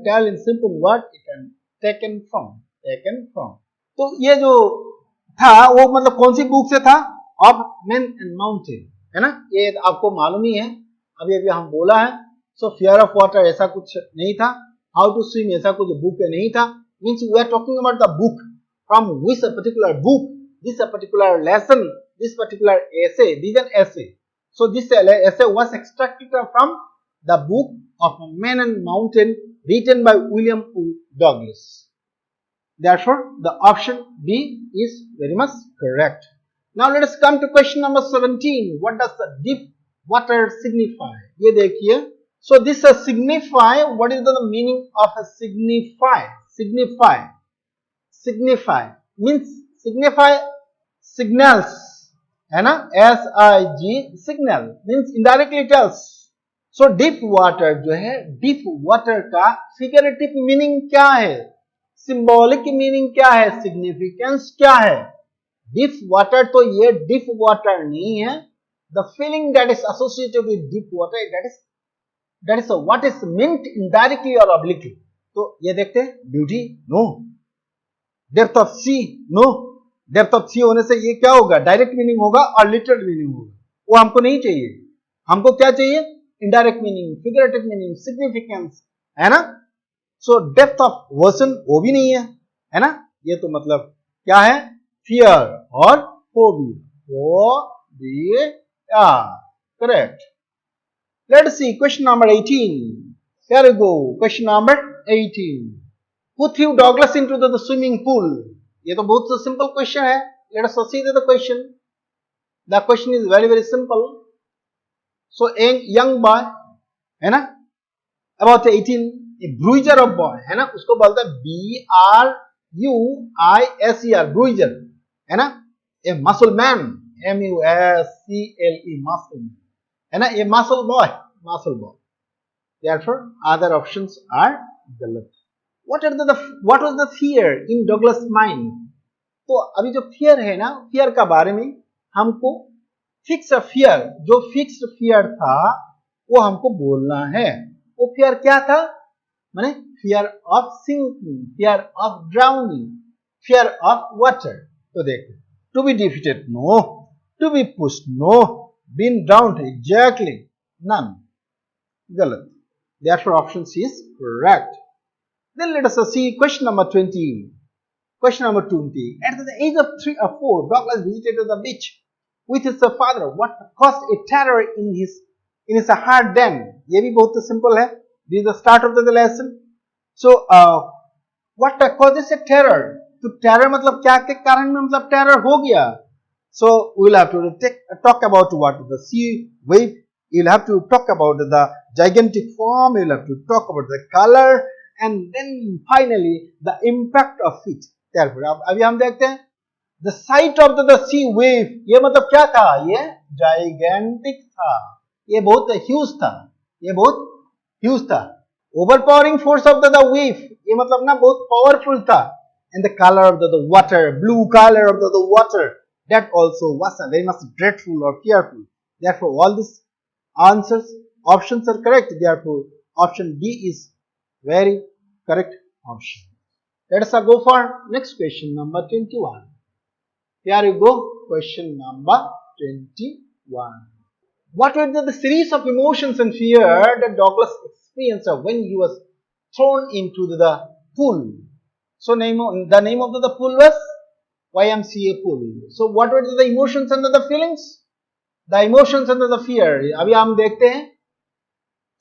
tell in simple word you can taken from। तो ये जो था वो मतलब कौन सी बुक से था, ऑफ मैन एंड माउंटेन, है ना, ये आपको मालूम ही है, अभी हम बोला है। सो फियर ऑफ वाटर ऐसा कुछ नहीं था, हाउ टू स्विम ऐसा कुछ बुक नहीं था, means we are talking about the book from which a particular book, this a particular lesson, this particular essay, this an essay. So this essay was extracted from the book of Man and Mountain written by William O. Douglas. Therefore, the option B is very much correct. Now let us come to question number 17. What does the deep water signify? ये देखिए, so this signify, what is the meaning of a signify? Signify means signify signals, है ना, SIG signal means indirectly tells. So deep water जो है, deep water का figurative meaning क्या है, symbolic meaning क्या है, significance क्या है। deep water तो ये deep water नहीं है, the feeling that is associated with deep water, that is what is meant indirectly or obliquely. तो ये देखते हैं, beauty no, depth of sea no, depth of sea होने से ये क्या होगा, डायरेक्ट मीनिंग होगा और लिटरल मीनिंग होगा, वो हमको नहीं चाहिए। हमको क्या चाहिए, indirect meaning, figurative meaning, significance, है ना। सो डेप्थ ऑफ वर्सन वो भी नहीं है ना। ये तो मतलब क्या है, फियर और phobia, correct. Let's see question number 18. Here we go. Question number 18. Who threw Douglas into the swimming pool? ये तो बहुत सिंपल क्वेश्चन है. Let us see the question. The question is very very simple. So a young boy, है ना, about 18, a bruiser of boy, है ना, उसको बोलते हैं BRUISER, bruiser, है ना. A muscle man, MUSCLE, muscle, है ना, a muscle boy. Therefore, other options are गलत. What was the fear in Douglas' mind? तो अभी जो fear है ना, fear का बारे में हमको फिक्स फियर, जो फिक्स्ड फियर था वो हमको बोलना है. वो फियर क्या था, माने fear of sinking, fear of drowning, fear of water. तो देखो, to be defeated no, to be pushed no, been drowned exactly none, गलत. Therefore option C is correct. Then let us see question number 20. Question number 20. At the age of 3 or 4, Douglas visited the beach with his father. What caused a terror in his heart then? ये भी बहुत simple है. This is the start of the lesson. So what causes a terror? तो terror मतलब क्या के कारण में मतलब terror हो गया. So we will have to talk about what the sea wave. You will have to talk about the gigantic form. You will have to talk about the color, and then finally the impact of it. Therefore अभी हम देखते हैं the sight of the sea wave. ये मतलब क्या था, ये gigantic था, ये बहुत huge था. Overpowering force of the wave, ये मतलब ना बहुत powerful था. And the color of the water, blue color of the water, that also was very much dreadful or fearful. Therefore all these options are correct. Therefore option D is very correct option. Let us go for next question number 21. Here you go, question number 21. What were the series of emotions and fear that Douglas experienced when he was thrown into the pool? So the name of the pool was YMCA pool. So what were the emotions and the feelings? The emotions and the fear. अभी हम देखते हैं,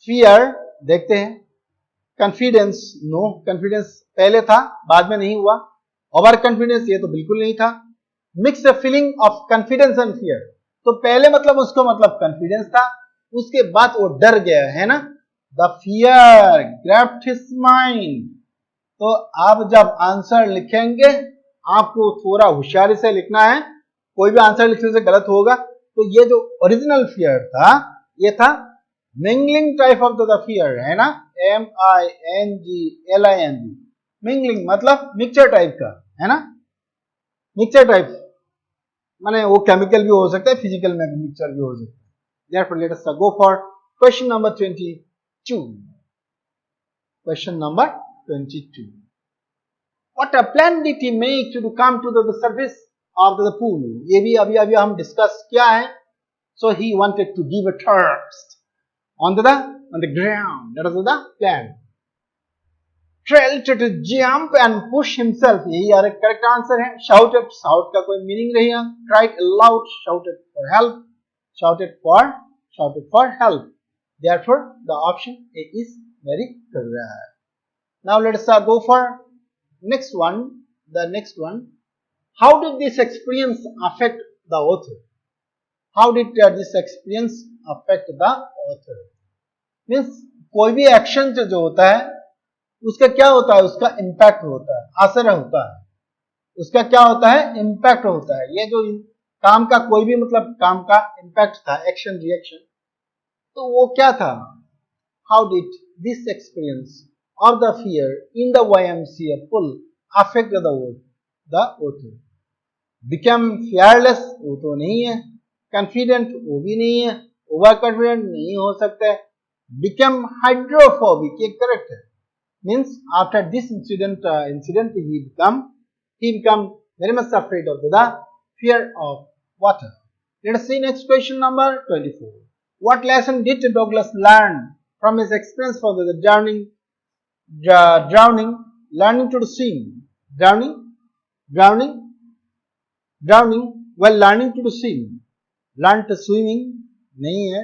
fear देखते हैं, confidence, no, confidence पहले था, बाद में नहीं हुआ. Over confidence ये तो बिल्कुल नहीं था. Mixed feeling of confidence and fear. तो पहले मतलब उसको मतलब confidence था, उसके बाद वो डर गया, है ना. The fear grabbed his mind. तो आप जब आंसर लिखेंगे आपको थोड़ा होशियारी से लिखना है. कोई भी आंसर लिखने से गलत होगा. तो ये जो ओरिजिनल फियर था, ये था mingling type of the fear, है ना, MINGLING. मिंगलिंग मतलब मिक्सचर टाइप का, है ना. मिक्सचर टाइप माने वो केमिकल भी हो सकता है, फिजिकल में मिक्सचर भी हो सकता है. Therefore let us go for question number 22. Question number 22. What a plan did he make to come to the surface of the pool? ये भी अभी हम डिस्कस किया है. So he wanted to give a thirst on the ground. That was the plan. Tried to jump and push himself. यही यार correct answer है. Shouted, shout का कोई meaning नहीं है. Cried aloud, shouted for help. Shouted for help. Therefore the option A is very correct. Now let us go for next one. The next one. How did this experience affect the author? How did this experience affect the author? Means कोई भी action जो होता है उसका क्या होता है, उसका इम्पैक्ट होता है, असर होता है, उसका क्या होता है, इम्पैक्ट होता है. ये जो काम का कोई भी मतलब काम का इम्पैक्ट था, एक्शन रिएक्शन, तो वो क्या था. How did this experience or the fear in the YMCA pool affect the author? Become fearless, वो तो नहीं है. Confident, वो भी नहीं है. Over confident नहीं हो सकता है. Become hydrophobic, ये correct है. Means after this incident he become very much afraid of the fear of water. Let us see next question number 24. What lesson did Douglas learn from his experience for the drowning, learning to swim, drowning while learning to swim? Learn to swimming नहीं है,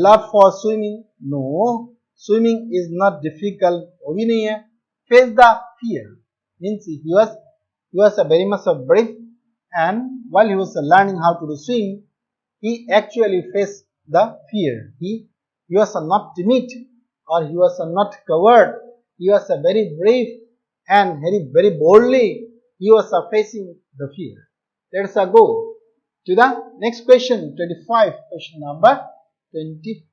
love for swimming no, swimming is not difficult वो भी नहीं है, face the fear means he was a very much of brave, and while he was learning how to swim, he actually faced the fear. He was not timid or he was not coward. He was a very brave and very boldly he was facing the fear. Let us go to the next question, 25. Question number 25.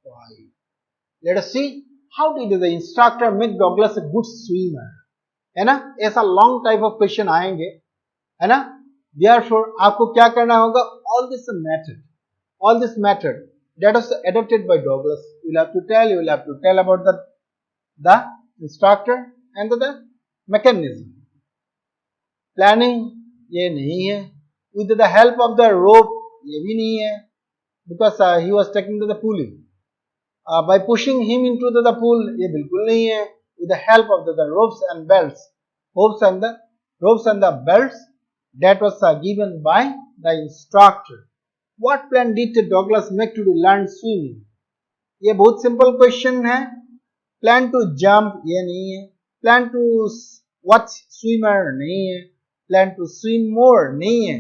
Let us see how did the instructor make Douglas a good swimmer. है ना, ऐसा long type of question आएंगे, है ना. Therefore आपको क्या करना होगा, all this method that was adopted by Douglas, you will have to tell about the instructor and the mechanism. Planning ये नहीं है, with the help of the rope ये भी नहीं है, because he was taken to the pulley. By pushing him into the pool ये बिल्कुल नहीं है, with the help of the ropes and the belts that was given by the instructor. What plan did Douglas make to learn swimming? ये बहुत simple question है. Plan to jump ये नहीं है, plan to watch swimmer नहीं है, plan to swim more नहीं है.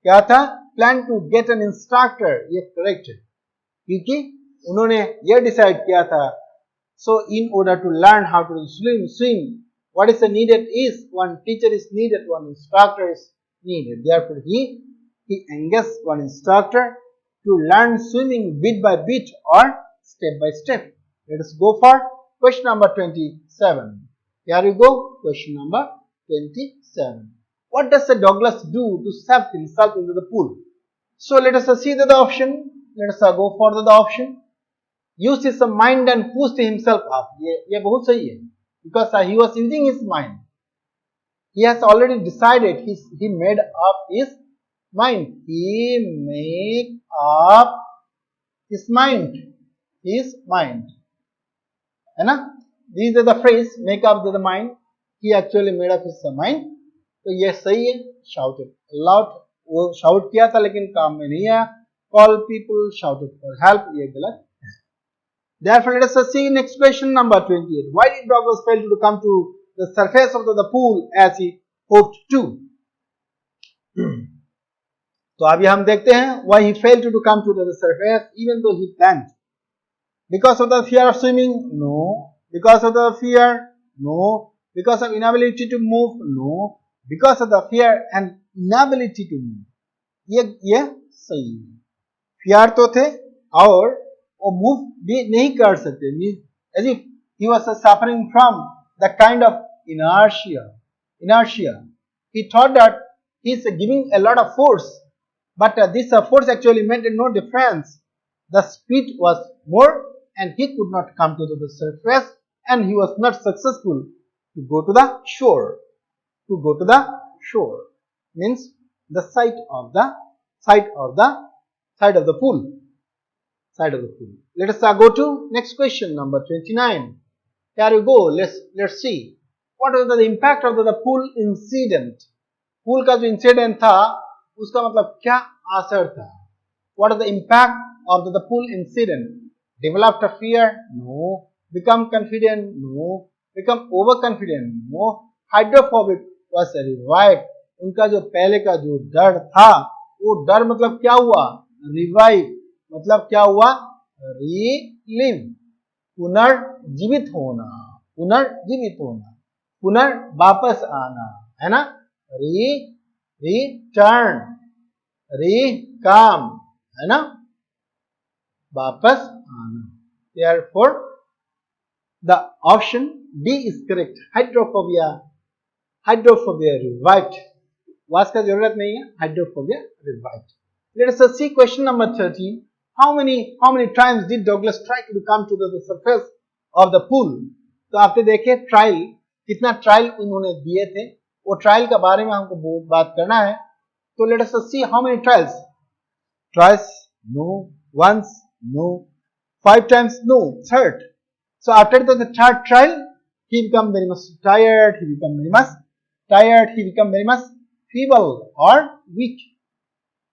क्या था, plan to get an instructor ये करेक्ट है, क्योंकि उन्होंने ये डिसाइड किया था. So in order to learn how to swim, what is needed is one teacher is needed, one instructor is needed. Therefore he engaged one instructor to learn swimming bit by bit or step by step. Let us go for question number 27. Here you go, question number 27. What does Douglas do to save himself into the pool? So let us see the option. Let us go for the option. Use his mind and pushed himself up. ये बहुत सही है, because he was using his mind. He has already decided. He made up his mind. He made up his mind. His mind. है ना? These are the phrase make up the mind. He actually made up his mind. तो ये सही है. Shouted loud. वो shout किया था लेकिन काम में नहीं आया. Call people, shouted for help. ये गलत. Therefore, let us see next question number 28. Why did Douglas fail to come to the surface of the pool as he hoped to? तो अभी हम देखते हैं why he failed to come to the surface even though he planned. Because of the fear of swimming? No. Because of the fear? No. Because of inability to move? No. Because of the fear and inability to move. ये सही है. fear तो थे और वो move भी नहीं कर सकते, as if he was suffering from the kind of inertia. He thought that he is giving a lot of force, but this force actually made no difference. The speed was more and he could not come to the surface, and he was not successful to go to the shore. To go to the shore means the side of the pool. Let us go to next question number 29. Here you go. Let's see what was the impact of the pool incident. Pool का जो incident था उसका मतलब क्या असर था. What is the impact of the pool incident? Developed a fear? No. Become confident? No. Become overconfident? No. Hydrophobic was revived. उनका जो पहले का जो डर था वो डर मतलब क्या हुआ, रिवाइव मतलब क्या हुआ, रीलिव, पुनर्जीवित होना, वापस आना, है ना, रिटर्न, रिकम, है ना, वापस आना. Therefore the option D is correct. Hydrophobia revived. वास का जरूरत नहीं है, hydrophobia revived. Let us see question number 13. How many times did Douglas try to come to the surface of the pool? तो आपने देखे ट्रायल, कितना ट्रायल उन्होंने दिए थे, वो ट्रायल के बारे में हमको बहुत बात करना है. तो let us see how many trials. Twice, no. Once, no. 5 times, no, third. So after the third trial, he become very much tired, he become very much tired, he become very much feeble or weak.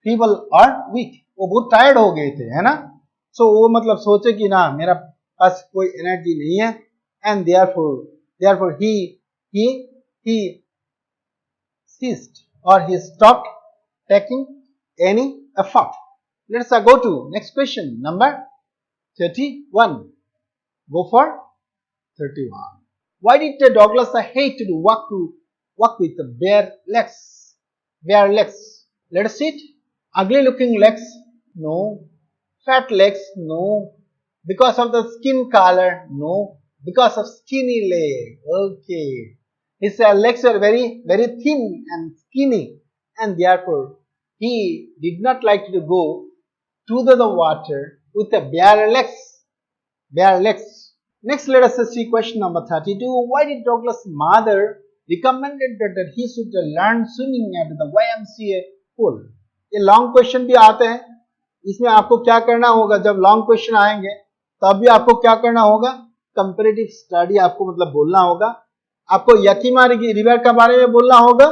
Feeble or weak. वो बहुत tired हो गए थे, है ना. सो वो मतलब सोचे कि ना मेरा पास कोई एनर्जी नहीं है, and therefore he ceased or he stopped taking any effort. Let's go to next question, number 31. Go for 31. Why did Douglas hate to walk with the bare legs? Bare legs. Let us see it. Ugly looking legs? No. Fat legs? No. Because of the skin color? No. Because of skinny leg. Okay. His legs were very, very thin and skinny, and therefore he did not like to go to the water with the bare legs. Bare legs. Next, let us see question number 32. Why did Douglas' mother recommended that he should learn swimming at the YMCA pool? ये long question भी आते हैं. इसमें आपको क्या करना होगा, जब लॉन्ग क्वेश्चन आएंगे तब भी आपको क्या करना होगा, कंपैरेटिव स्टडी आपको मतलब बोलना होगा. आपको यकीमा रिवर के बारे में बोलना होगा.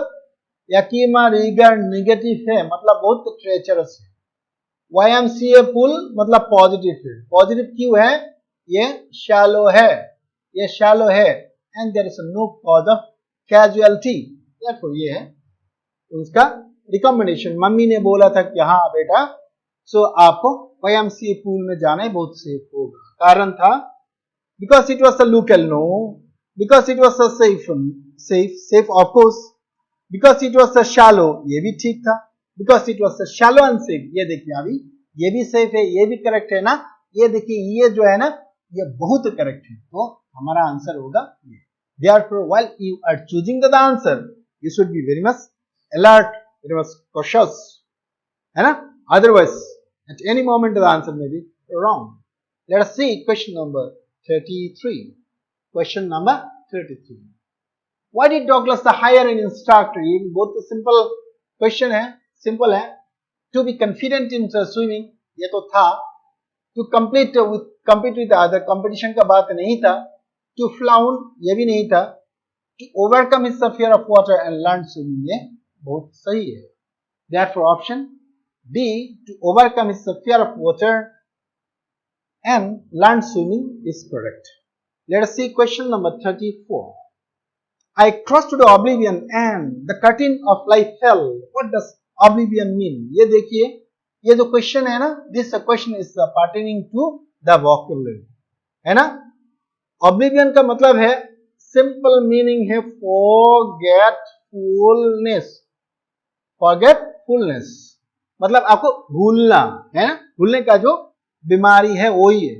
यकीमा रिवर नेगेटिव है, मतलब बहुत ट्रेचरस है. YMCA पूल मतलब पॉजिटिव है. पॉजिटिव क्यों है, ये शैलो है, ये शैलो है, and there is no cause of casualty. ये है उसका रिकमेंडेशन. मम्मी ने बोला था कि हाँ बेटा, सो आपको YMCA पूल में जाना है, बहुत सेफ होगा. कारण था because it was a local, no, because it was a safe of course, because it was a shallow, ये भी ठीक था, because it was a shallow and safe. ये देखिए अभी ये भी सेफ है, ये भी करेक्ट है ना. ये देखिए ये जो है ना, ये बहुत करेक्ट है, तो हमारा आंसर होगा ये. Therefore, while you are choosing the answer, you should be very much alert, very much cautious, है ना. Otherwise, at any moment the answer may be wrong. Let us see question number 33. Question number 33. Why did Douglas hire an instructor? ये बहुत simple question है, simple है. To be confident in swimming, ये तो था. To compete with other, competition का बात नहीं था. To flown, ये भी नहीं था. To overcome his fear of water and learn swimming, ये बहुत सही है. Therefore, option D, to overcome his fear of water and learn swimming, is correct. Let us see question number 34. I crossed to the oblivion and the curtain of life fell. What does oblivion mean? ये देखिए, ये जो question है ना, this question is pertaining to the vocabulary, है ना. Oblivion का मतलब है, सिंपल मीनिंग है फॉरगेटफुलनेस. फॉरगेटफुलनेस मतलब आपको भूलना, है ना. भूलने का जो बीमारी है वो ही है.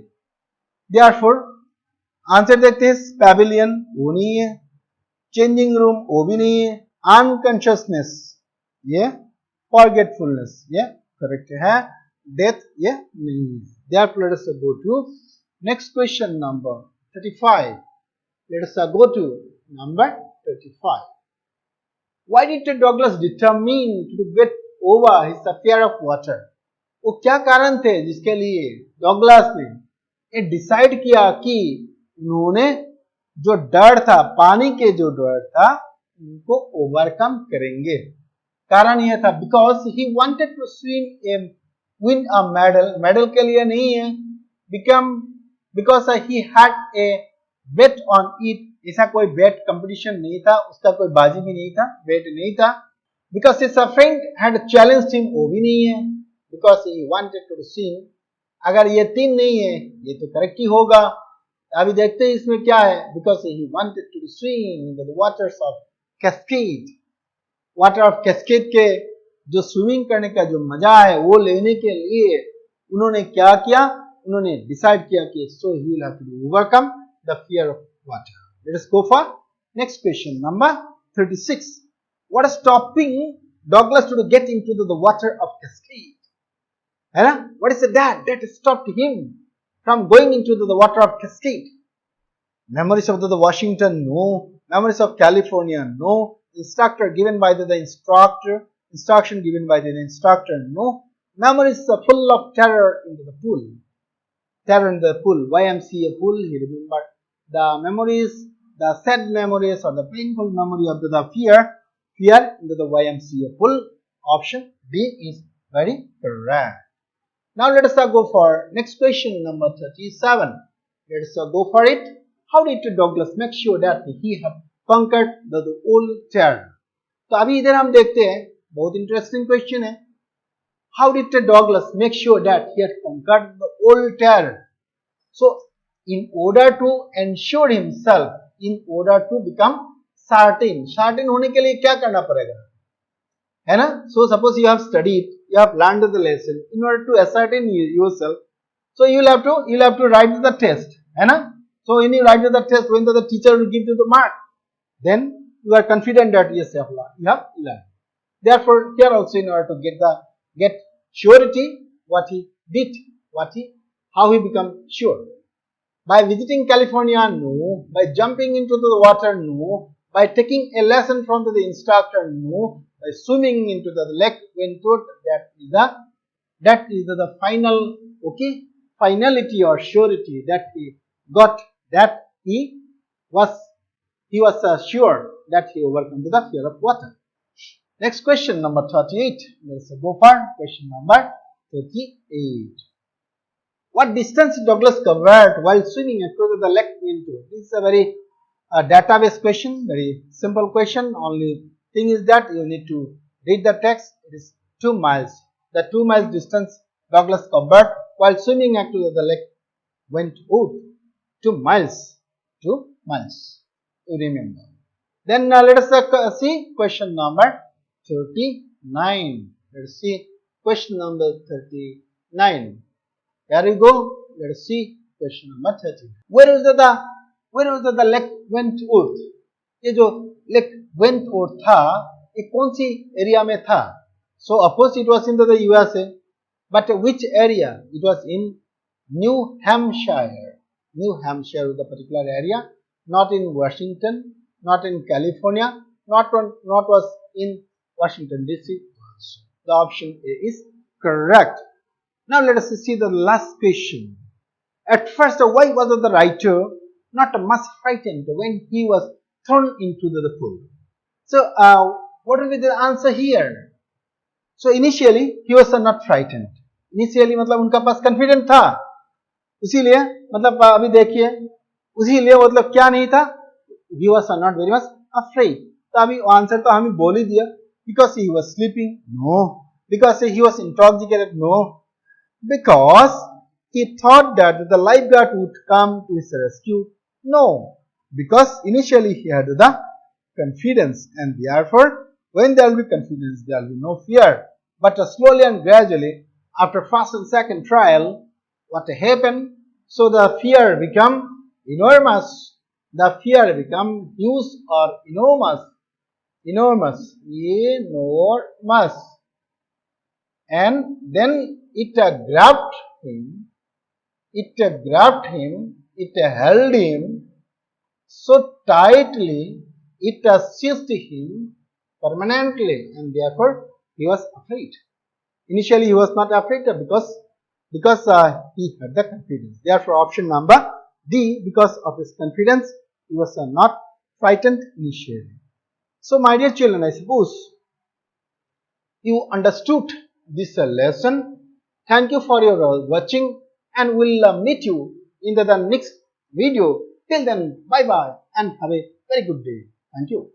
देयरफॉर आंसर देखते हैं. पैविलियन वो नहीं है, चेंजिंग रूम वो भी नहीं है, अनकॉन्शियसनेस ये, फॉरगेटफुलनेस ये करेक्ट है, डेथ ये नहीं है. Therefore, let us go to next question number 35. Let us go to number 35. Why did Douglas determine to get over his fear of water? वो क्या कारण थे जिसके लिए डॉगलास ने ये डिसाइड किया कि उन्होंने जो डर था, पानी के जो डर था, उनको ओवरकम करेंगे. कारण यह था because he wanted to swim a win a medal. Medal के लिए नहीं है, because he had a bet on it. ऐसा कोई बेट कंपटीशन नहीं था, उसका कोई बाजी भी नहीं था, बेट नहीं था. Because his friend had challenged him, वो भी नहीं है. Because he wanted to swim. अगर ये तीन नहीं है, ये तो करेक्ट ही होगा. अभी देखते हैं इसमें क्या है. Because he wanted to swim in the waters of Cascade. Water of Cascade के जो स्विमिंग करने का जो मजा है वो लेने के लिए उन्होंने क्या किया, उन्होंने डिसाइड किया कि so he will have to overcome the fear of water. Let us go for next question number 36. What is stopping Douglas to get into the water of Cascade, है ना. What is that stopped him from going into the water of Cascade? Memories of the Washington, no. Memories of California, no. Instruction given by the instructor, no. Memories are full of terror into the pool. terror in the pool, YMCA pool. He remembered the memories, the sad memories or the painful memory of the fear into the YMCA pool. Option B is very correct. Now let us go for next question number 37. Let us go for it. How did Douglas make sure that he had conquered the old terror? तो अभी इधर हम देखते हैं, बहुत interesting question है. How did Douglas make sure that he had conquered the old terror? So, in order to ensure himself, in order to become certain होने के लिए क्या करना पड़ेगा, है ना? So, suppose you have studied, you have learned the lesson. In order to ascertain yourself, so you will have to write the test, है ना? So, when you write the test, when the teacher will give you the mark, then you are confident that yes, you have learned. Therefore, here also in order to get surety, what he did, how he become sure. By visiting California, no. By jumping into the water, no. By taking a lesson from the instructor, no. By swimming into the lake Wentworth, that is the final, finality or surety that he got, that he was sure that he overcome the fear of water. Next question number 38. Let's go for question number 38. What distance Douglas covered while swimming across the lake Wentworth? This is a very database question, very simple question. Only thing is that you need to read the text. It is 2 miles. The 2 miles distance Douglas covered while swimming across the lake Wentworth. 2 miles. 2 miles. You remember. Then let us see question number 39. Let's see question number 39. Here we go. Let us see question number 30. Where is the lake Wentworth? ये जो lake Wentworth था, ये कौन सी area में था? So of course it was in the USA, but which area? It was in New Hampshire. New Hampshire was the particular area, not in Washington, not in California, not was in Washington DC. The option A is correct. Now let us see the last question. At first, why was the writer not much frightened when he was thrown into the pool? So what will be the answer here? So initially he was not frightened. Initially मतलब उनका पास confident था, इसीलिए मतलब अभी देखिए, इसीलिए मतलब क्या नहीं था, he was not very much afraid. तो अभी आंसर तो हमें बोल ही दिया, because he was sleeping, no. Because he was intoxicated, no. Because he thought that the lifeguard would come to his rescue, no. Because initially he had the confidence, and therefore when there will be confidence, there will be no fear. But slowly and gradually, after first and second trial, what happened? So the fear become enormous. The fear become huge or enormous, and then it grabbed him, it held him so tightly, it seized him permanently, and therefore he was afraid. Initially he was not afraid because he had the confidence. Therefore option number D, because of his confidence, he was not frightened initially. So my dear children, I suppose you understood this lesson. Thank you for your watching, and we'll meet you in the next video. Till then, bye bye and have a very good day. Thank you.